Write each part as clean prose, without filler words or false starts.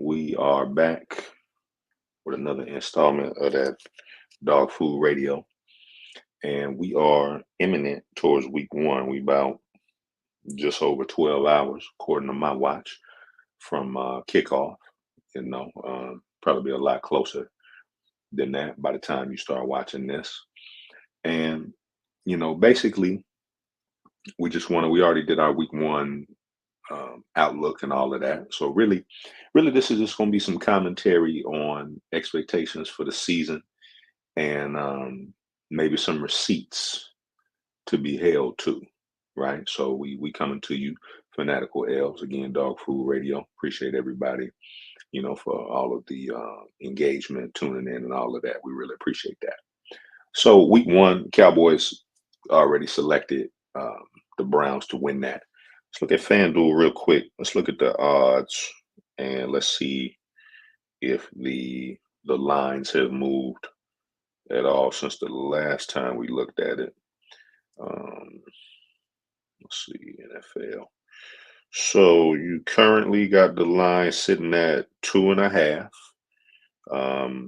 We are back with another installment of that Dog Food Radio, and we are imminent towards week one. We about just over 12 hours, according to my watch, from kickoff. Probably a lot closer than that by the time you start watching this. And basically, we already did our week one outlook and all of that. So really, this is just going to be some commentary on expectations for the season and maybe some receipts to be held to. Right. So we coming to you, Fanatical L's again, Dog Food Radio. Appreciate everybody, for all of the engagement, tuning in, and all of that. We really appreciate that. So week one, Cowboys already selected the Browns to win that. Let's look at FanDuel real quick. Let's look at the odds and let's see if the lines have moved at all since the last time we looked at it. Let's see, NFL. So you currently got the line sitting at 2.5. I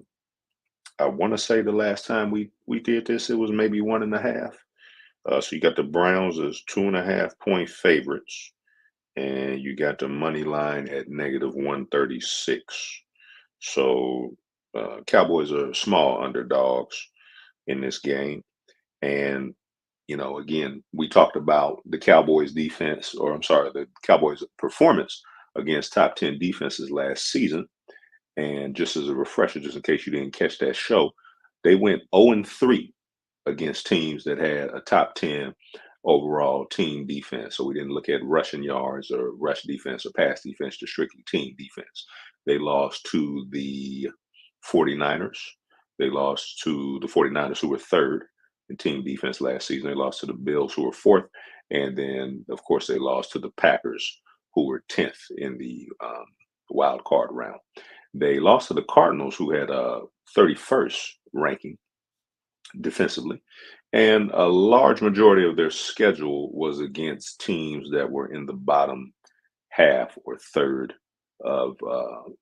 want to say the last time we did this, it was maybe 1.5. So you got the Browns as 2.5 point favorites, and you got the money line at -136. So Cowboys are small underdogs in this game. And, again, we talked about the Cowboys defense, or I'm sorry, the Cowboys performance against top 10 defenses last season. And just as a refresher, just in case you didn't catch that show, they went 0-3 against teams that had a top 10 overall team defense. So we didn't look at rushing yards or rush defense or pass defense, just strictly team defense. They lost to the 49ers. They lost to the 49ers, who were third in team defense last season. They lost to the Bills, who were fourth. And then, of course, they lost to the Packers, who were 10th in the wild card round. They lost to the Cardinals, who had a 31st ranking defensively. And a large majority of their schedule was against teams that were in the bottom half or third of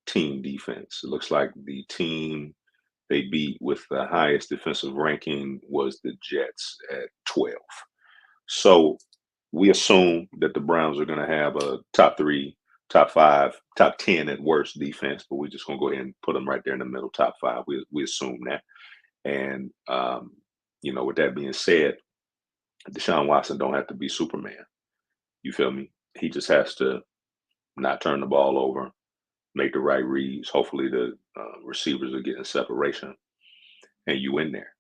team defense. It looks like the team they beat with the highest defensive ranking was the Jets at 12. So we assume that the Browns are going to have a top 3, top 5, top 10 at worst defense, but we're just going to go ahead and put them right there in the middle, top 5. We assume that. And, with that being said, Deshaun Watson don't have to be Superman. You feel me? He just has to not turn the ball over, make the right reads. Hopefully the receivers are getting separation, and you in there.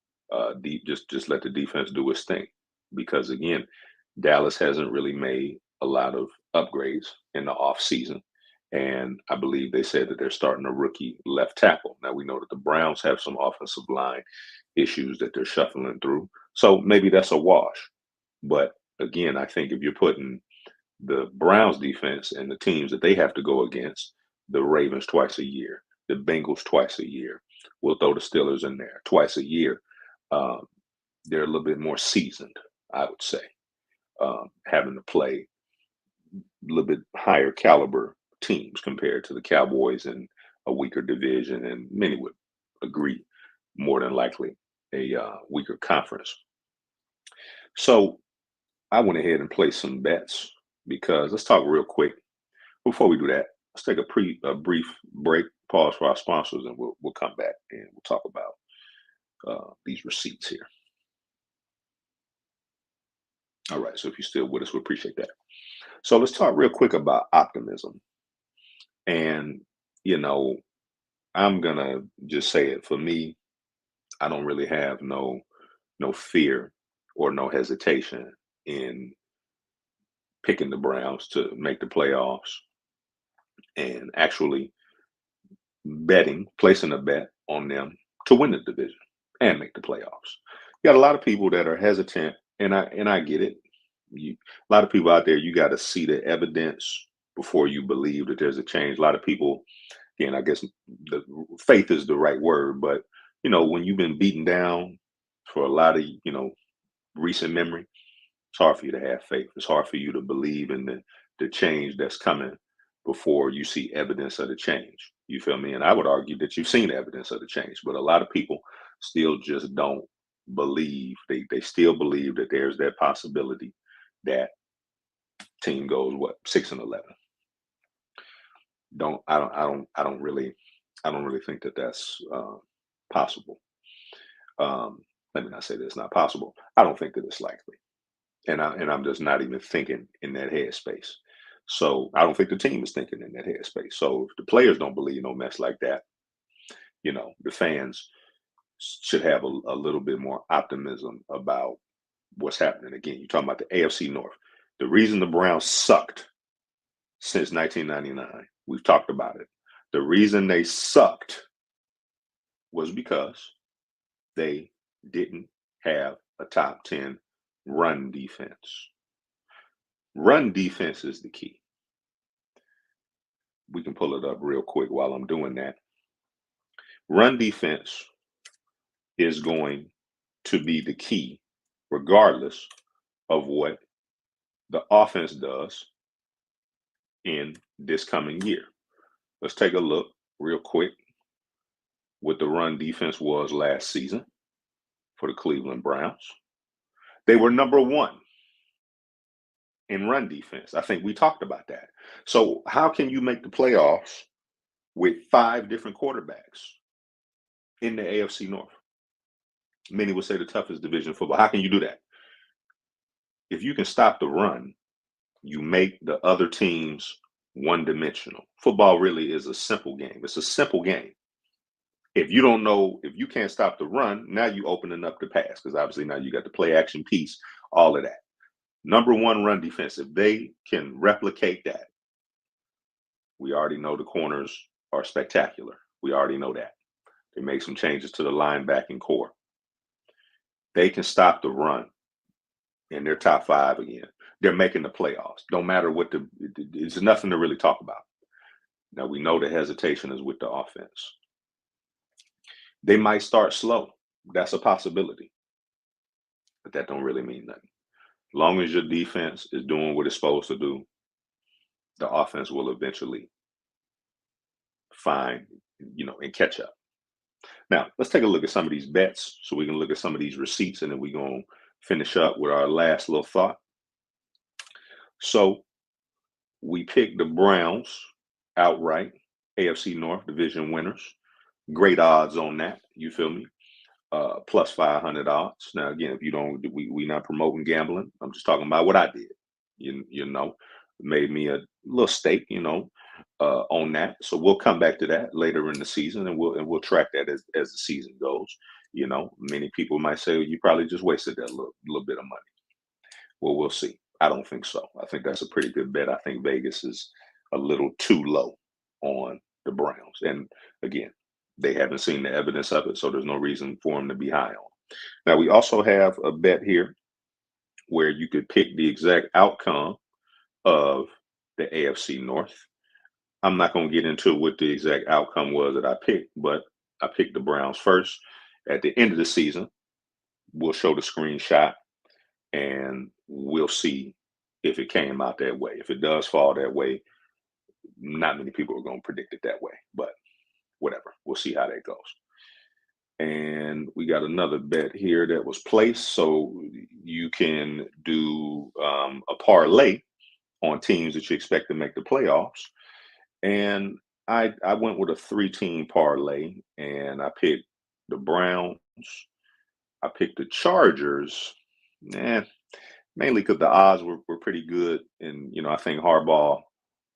Just let the defense do its thing. Because, again, Dallas hasn't really made a lot of upgrades in the offseason. And I believe they said that they're starting a rookie left tackle. Now, we know that the Browns have some offensive line issues that they're shuffling through. So maybe that's a wash. But again, I think if you're putting the Browns defense and the teams that they have to go against, the Ravens twice a year, the Bengals twice a year, we'll throw the Steelers in there twice a year. They're a little bit more seasoned, I would say, having to play a little bit higher caliber teams compared to the Cowboys in a weaker division, and many would agree more than likely a weaker conference. So I went ahead and placed some bets because let's talk real quick. Before we do that, let's take a brief break, pause for our sponsors, and we'll come back and we'll talk about these receipts here. All right, so if you're still with us, we appreciate that. So let's talk real quick about optimism. And, I'm going to just say it. For me, I don't really have no fear or no hesitation in picking the Browns to make the playoffs and actually placing a bet on them to win the division and make the playoffs. You got a lot of people that are hesitant, and I get it. A lot of people out there, you got to see the evidence before you believe that there's a change. A lot of people, again, I guess the faith is the right word, but when you've been beaten down for a lot of recent memory, it's hard for you to have faith. It's hard for you to believe in the change that's coming before you see evidence of the change. You feel me? And I would argue that you've seen evidence of the change, but a lot of people still just don't believe. They still believe that there's that possibility that team goes what 6-11. I don't really think that that's possible. Let me not say that it's not possible. I don't think that it's likely, and I'm just not even thinking in that headspace. So I don't think the team is thinking in that headspace. So if the players don't believe no mess like that, the fans should have a little bit more optimism about what's happening. Again, you're talking about the AFC North. The reason the Browns sucked since 1999, we've talked about it. The reason they sucked was because they didn't have a top 10 run defense. Run defense is the key. We can pull it up real quick while I'm doing that. Run defense is going to be the key, regardless of what the offense does in this coming year. Let's take a look real quick what the run defense was last season for the Cleveland Browns. They were number one in run defense. I think we talked about that. So how can you make the playoffs with 5 different quarterbacks in the AFC North? Many would say the toughest division of football. How can you do that? If you can stop the run, you make the other teams one-dimensional. Football really is a simple game. It's a simple game. If you can't stop the run, now you opening up the pass, because obviously now you got the play action piece, all of that. Number one run defense, if they can replicate that, we already know the corners are spectacular. We already know that. They make some changes to the linebacking core. They can stop the run, and they're top 5 again. They're making the playoffs. Don't matter it's nothing to really talk about. Now, we know the hesitation is with the offense. They might start slow. That's a possibility. But that don't really mean nothing. As long as your defense is doing what it's supposed to do, the offense will eventually find, and catch up. Now, let's take a look at some of these bets so we can look at some of these receipts, and then we're going to finish up with our last little thought. So we picked the Browns outright, AFC North division winners. Great odds on that. You feel me? Plus 500 odds. Now, again, if you don't, we not promoting gambling. I'm just talking about what I did. Made me a little stake, on that. So we'll come back to that later in the season, and we'll track that as the season goes. Many people might say, well, you probably just wasted that little bit of money. Well, we'll see. I don't think so. I think that's a pretty good bet. I think Vegas is a little too low on the Browns. And again, they haven't seen the evidence of it, so there's no reason for them to be high on. Now, we also have a bet here where you could pick the exact outcome of the AFC North. I'm not going to get into what the exact outcome was that I picked, but I picked the Browns first. At the end of the season, we'll show the screenshot, and we'll see if it came out that way. If it does fall that way, not many people are going to predict it that way, but whatever. We'll see how that goes. And we got another bet here that was placed. So you can do a parlay on teams that you expect to make the playoffs. And I went with a 3-team parlay, and I picked the Browns. I picked the Chargers. Mainly because the odds were pretty good. And, I think Harbaugh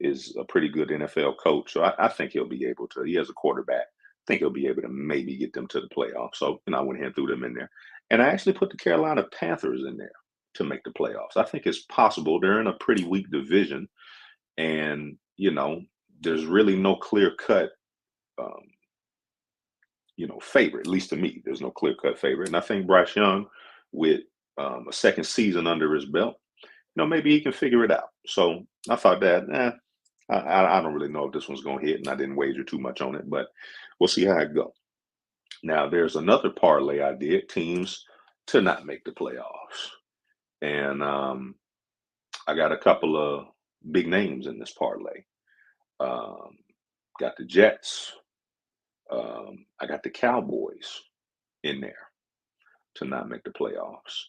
is a pretty good NFL coach. So I think he'll be able to. He has a quarterback. I think he'll be able to maybe get them to the playoffs. So, I went ahead and threw them in there. And I actually put the Carolina Panthers in there to make the playoffs. I think it's possible. They're in a pretty weak division. And, there's really no clear-cut, favorite. At least to me, there's no clear-cut favorite. And I think Bryce Young, with a second season under his belt, maybe he can figure it out. So I thought that, I don't really know if this one's going to hit, and I didn't wager too much on it, but we'll see how it goes. Now, there's another parlay I did, teams to not make the playoffs. And I got a couple of big names in this parlay. got the Jets. I got the Cowboys in there to not make the playoffs.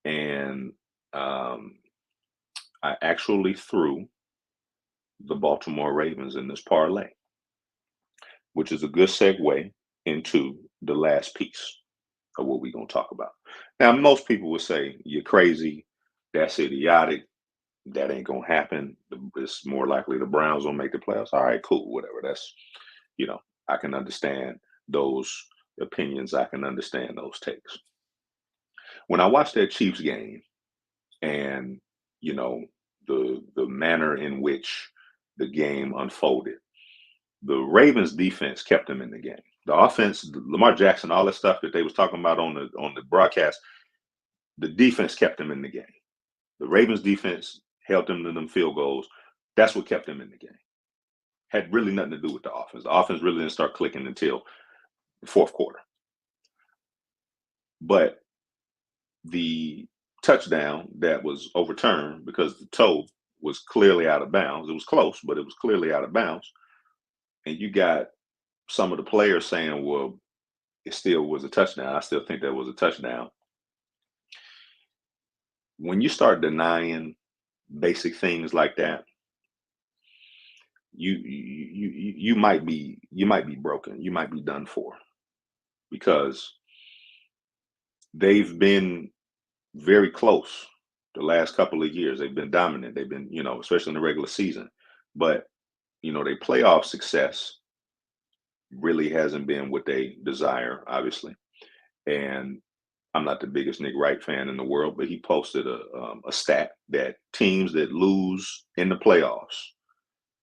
And I actually threw the Baltimore Ravens in this parlay, which is a good segue into the last piece of what we're going to talk about. Now, most people would say, you're crazy. That's idiotic. That ain't going to happen. It's more likely the Browns will make the playoffs. All right, cool, whatever. That's, I can understand those opinions. I can understand those takes. When I watched that Chiefs game and, the manner in which the game unfolded, the Ravens defense kept them in the game. The offense, Lamar Jackson, all that stuff that they was talking about on the broadcast, the defense kept them in the game. The Ravens defense held them to them field goals. That's what kept them in the game. Had really nothing to do with the offense. The offense really didn't start clicking until the fourth quarter. But the touchdown that was overturned because the toe was clearly out of bounds. It was close, but it was clearly out of bounds. And you got some of the players saying, well, it still was a touchdown. I still think that was a touchdown. When you start denying basic things like that, you might be broken. You might be done for, because they've been very close the last couple of years. They've been dominant. They've been, especially in the regular season. But, their playoff success really hasn't been what they desire, obviously. And I'm not the biggest Nick Wright fan in the world, but he posted a stat that teams that lose in the playoffs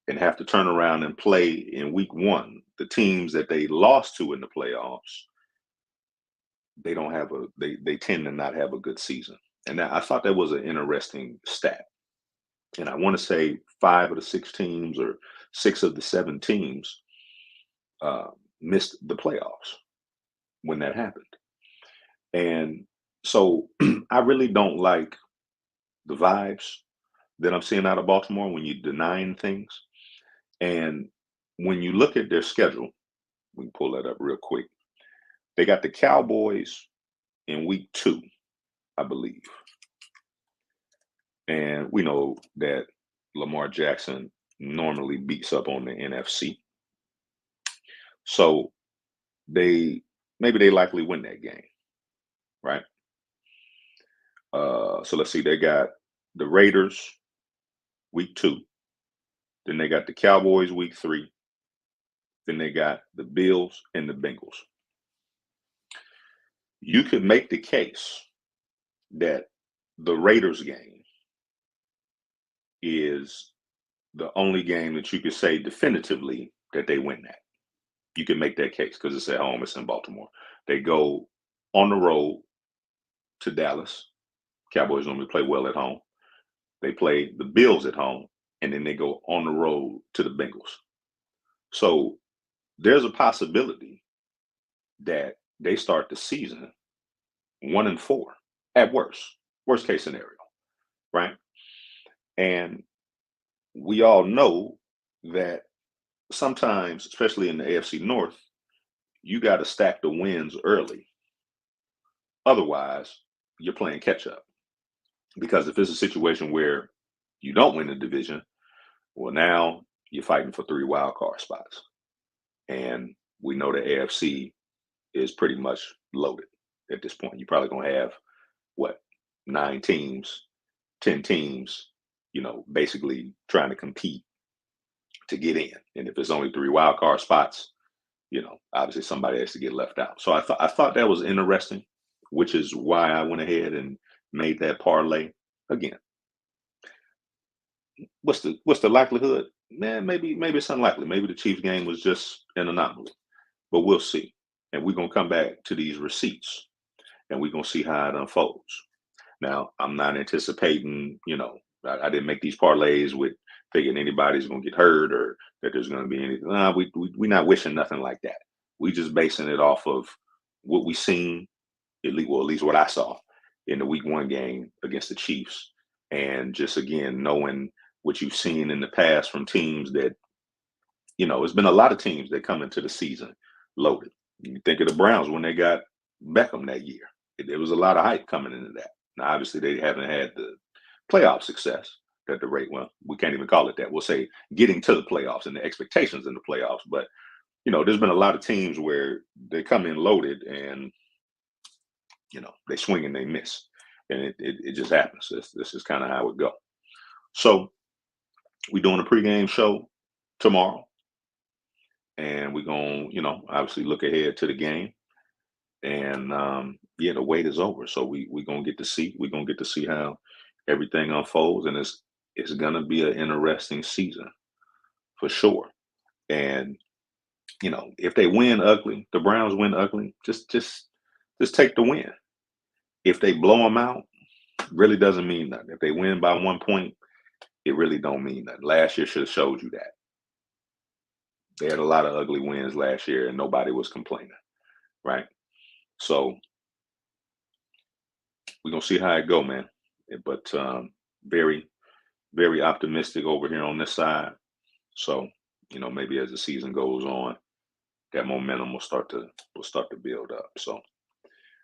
and have to turn around and play in week one, the teams that they lost to in the playoffs, they tend to not have a good season. And I thought that was an interesting stat. And I want to say 5 of the 6 teams or 6 of the 7 teams missed the playoffs when that happened. And so I really don't like the vibes that I'm seeing out of Baltimore when you're denying things. And when you look at their schedule, we can pull that up real quick. They got the Cowboys in week 2, I believe. And we know that Lamar Jackson normally beats up on the NFC. So maybe they likely win that game, right? So let's see, they got the Raiders week 2. Then they got the Cowboys week 3. Then they got the Bills and the Bengals. You could make the case that the Raiders game is the only game that you could say definitively that they win that. You can make that case because it's at home, it's in Baltimore. They go on the road to Dallas. Cowboys normally play well at home. They play the Bills at home, and then they go on the road to the Bengals. So there's a possibility that they start the season 1-4 at worst case scenario, right? And we all know that sometimes, especially in the AFC North, you got to stack the wins early. Otherwise, you're playing catch up. Because if it's a situation where you don't win the division, well, now you're fighting for 3 wild card spots. And we know the AFC is pretty much loaded at this point. You're probably going to have, 9 teams, 10 teams, basically trying to compete to get in. And if it's only 3 wild card spots, obviously somebody has to get left out. So I thought that was interesting, which is why I went ahead and made that parlay. Again, what's the likelihood? Man, maybe it's unlikely. Maybe the Chiefs game was just an anomaly, but we'll see. And we're gonna come back to these receipts, and we're gonna see how it unfolds. Now, I'm not anticipating, I didn't make these parlays with thinking anybody's gonna get hurt or that there's gonna be anything. We're not wishing nothing like that. We just basing it off of what we seen, at least what I saw in the week 1 game against the Chiefs, and just again knowing what you've seen in the past from teams that It's been a lot of teams that come into the season loaded. You think of the Browns when they got Beckham that year. There was a lot of hype coming into that. Now, obviously, they haven't had the playoff success that the rate. Well, we can't even call it that. We'll say getting to the playoffs and the expectations in the playoffs. But there's been a lot of teams where they come in loaded and they swing and they miss, and it just happens. This is kind of how it go. So we're doing a pregame show tomorrow, and we're gonna obviously look ahead to the game. And yeah, the wait is over, so we're gonna get to see how everything unfolds, and it's gonna be an interesting season for sure. And if they win ugly, the Browns win ugly, just take the win. If they blow them out, really doesn't mean nothing. If they win by 1 point, it really don't mean nothing. Last year should have showed you that. They had a lot of ugly wins last year, and nobody was complaining, right? So we're gonna see how it go, man. But very, very optimistic over here on this side. So maybe as the season goes on, that momentum will start to build up. So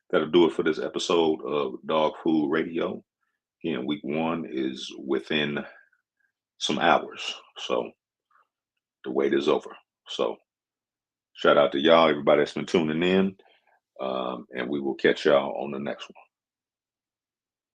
that'll do it for this episode of Dawg Food Radio. Again, week one is within some hours, so the wait is over. So shout out to y'all, everybody that's been tuning in, and we will catch y'all on the next one.